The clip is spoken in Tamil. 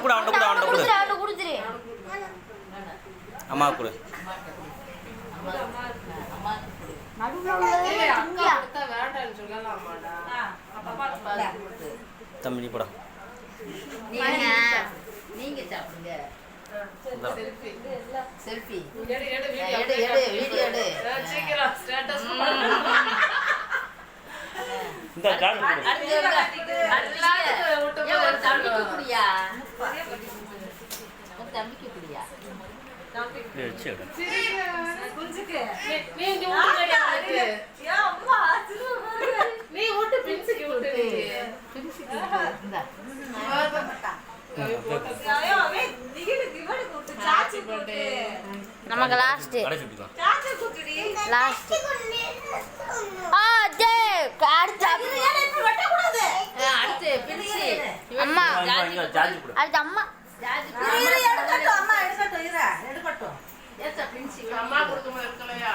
கூட அம்மா கூட தம்பி போடா நீங்க சாப்பிடுங்க. செல்ஃபி இந்த கார்டு தம்பிக்கு குடியா நீ ஊட்டு பின்சிக்கு ஊட்டு நமக்கு லாஸ்ட் அம்மா அடுத்து அம்மா அம்மா கொடுக்கும் இருக்கலையா